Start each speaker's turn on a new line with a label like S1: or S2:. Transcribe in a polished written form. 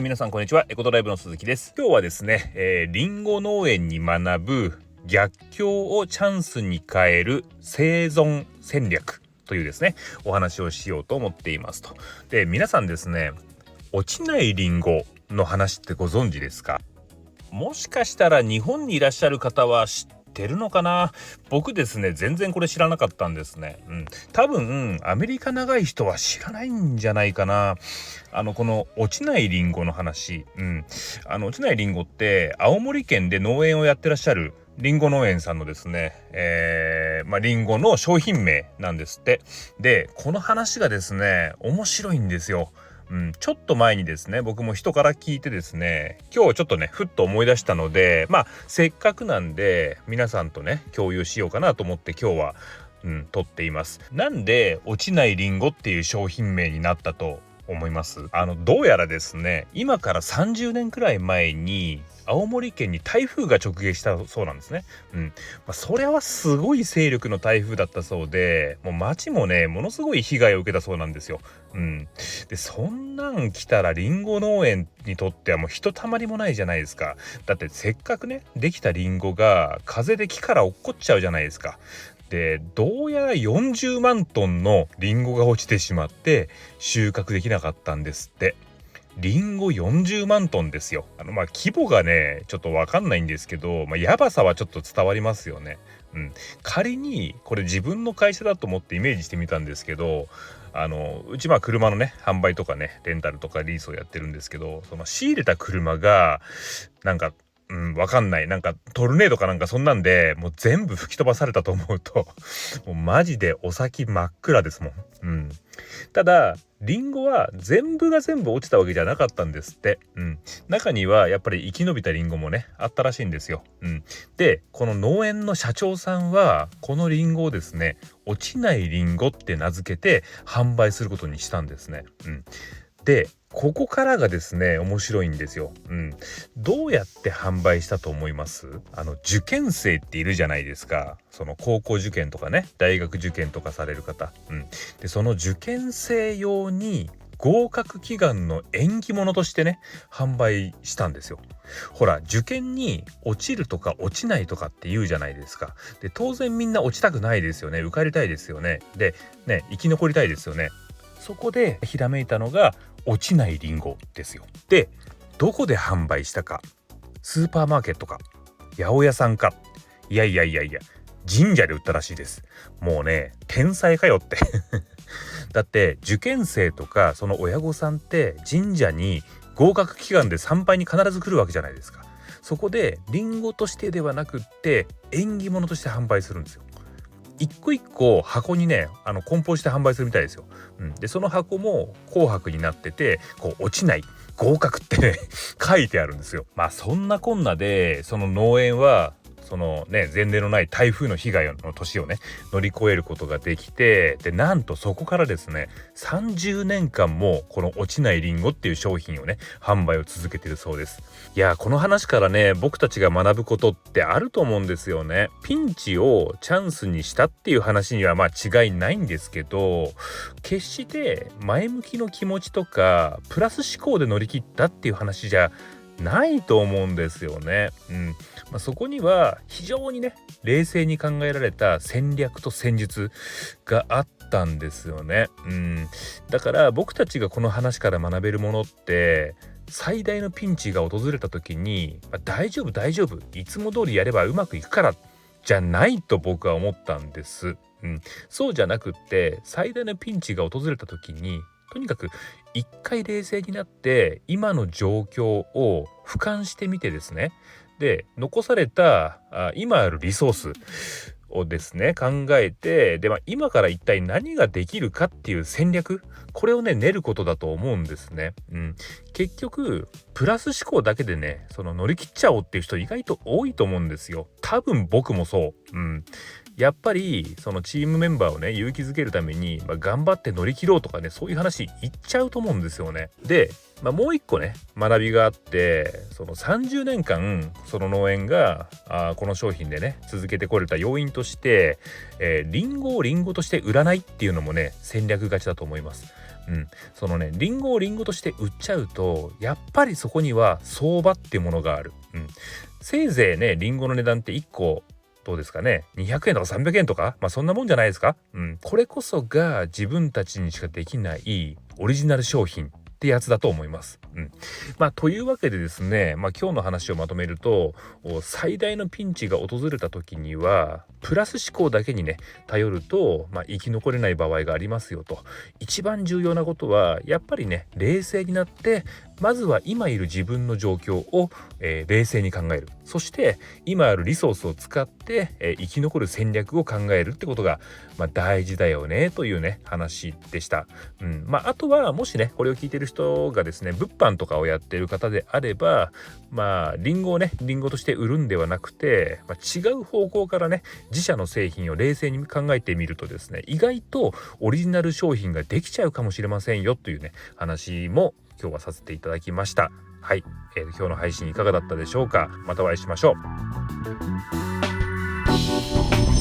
S1: 皆さんこんにちは。エコドライブの鈴木です。今日はですね、リンゴ農園に学ぶ逆境をチャンスに変える生存戦略というですね、お話をしようと思っていますと。で、皆さんですね、落ちないリンゴの話ってご存知ですか？もしかしたら日本にいらっしゃる方は知ってるのかな。僕ですね、全然これ知らなかったんですね。多分アメリカ長い人は知らないんじゃないかな。この落ちないリンゴの話、落ちないリンゴって青森県で農園をやってらっしゃるリンゴ農園さんのですね、リンゴの商品名なんですって。で、この話がですね、面白いんですよ。ちょっと前にですね、僕も人から聞いてですね、今日ちょっとねふっと思い出したので、せっかくなんで皆さんとね共有しようかなと思って今日は撮っています。なんで落ちないリンゴっていう商品名になったと思います？どうやらですね、今から30年くらい前に青森県に台風が直撃したそうなんですね。それはすごい勢力の台風だったそうで、もう町もねものすごい被害を受けたそうなんですよ。でそんなん来たらリンゴ農園にとってはもうひとたまりもないじゃないですか。だってせっかくねできたリンゴが風で木から落っこっちゃうじゃないですか。でどうやら40万トンのリンゴが落ちてしまって収穫できなかったんですって。リンゴ40万トンですよ。規模がねちょっと分かんないんですけど、やばさはちょっと伝わりますよね。仮にこれ自分の会社だと思ってイメージしてみたんですけど、うち車のね販売とかねレンタルとかリースをやってるんですけど、その仕入れた車がなんかわかんない、トルネードかなんかそんなんでもう全部吹き飛ばされたと思うともうマジでお先真っ暗ですもん。ただリンゴは全部が全部落ちたわけじゃなかったんですって。中にはやっぱり生き延びたリンゴもねあったらしいんですよ。でこの農園の社長さんはこのリンゴをですね、落ちないリンゴって名付けて販売することにしたんですね。でここからがですね面白いんですよ。どうやって販売したと思います？受験生っているじゃないですか。その高校受験とかね大学受験とかされる方。でその受験生用に合格祈願の縁起物としてね販売したんですよ。ほら受験に落ちるとか落ちないとかって言うじゃないですか。で当然みんな落ちたくないですよね。受かりたいですよね。でね生き残りたいですよね。そこでひらめいたのが落ちないリンゴですよ。でどこで販売したか？スーパーマーケットか八百屋さんか？いや神社で売ったらしいです。もうね天才かよってだって受験生とかその親御さんって神社に合格祈願で参拝に必ず来るわけじゃないですか。そこでリンゴとしてではなくって縁起物として販売するんですよ。一個一個箱にね梱包して販売するみたいですよ。でその箱も紅白になっててこう落ちない合格ってね書いてあるんですよ。そんなこんなでその農園はそのね前例のない台風の被害の年をね乗り越えることができて、でなんとそこからですね30年間もこの落ちないリンゴっていう商品をね販売を続けているそうです。いやこの話からね僕たちが学ぶことってあると思うんですよね。ピンチをチャンスにしたっていう話には違いないんですけど、決して前向きの気持ちとかプラス思考で乗り切ったっていう話じゃないと思うんですよね。そこには非常にね冷静に考えられた戦略と戦術があったんですよね。だから僕たちがこの話から学べるものって最大のピンチが訪れた時に、大丈夫いつも通りやればうまくいくからじゃないと僕は思ったんです。そうじゃなくって最大のピンチが訪れた時にとにかく一回冷静になって今の状況を俯瞰してみてですね、で残された今あるリソースをですね考えて、で今から一体何ができるかっていう戦略、これをね練ることだと思うんですね。結局プラス思考だけでねその乗り切っちゃおうっていう人意外と多いと思うんですよ。多分僕もそう。やっぱりそのチームメンバーをね勇気づけるために、頑張って乗り切ろうとかねそういう話言っちゃうと思うんですよね。で、もう一個ね学びがあって、その30年間その農園がこの商品でね続けてこれた要因として、リンゴをリンゴとして売らないっていうのもね戦略勝ちだと思います。そのね、リンゴをリンゴとして売っちゃうと、やっぱりそこには相場ってものがある。せいぜいね、リンゴの値段って1個どうですかね、200円とか300円とか、そんなもんじゃないですか。これこそが自分たちにしかできないオリジナル商品ってやつだと思います。というわけでですね、今日の話をまとめると、最大のピンチが訪れた時にはプラス思考だけにね頼ると、生き残れない場合がありますよと。一番重要なことはやっぱりね、冷静になってまずは今いる自分の状況を、冷静に考える。そして今あるリソースを使って、生き残る戦略を考えるってことが、大事だよねというね話でした。あとはもしねこれを聞いてる人がですね、物販とかをやってる方であれば、リンゴをねリンゴとして売るんではなくて、違う方向からね自社の製品を冷静に考えてみるとですね、意外とオリジナル商品ができちゃうかもしれませんよというね話も今日はさせていただきました。はい、今日の配信いかがだったでしょうか。またお会いしましょう。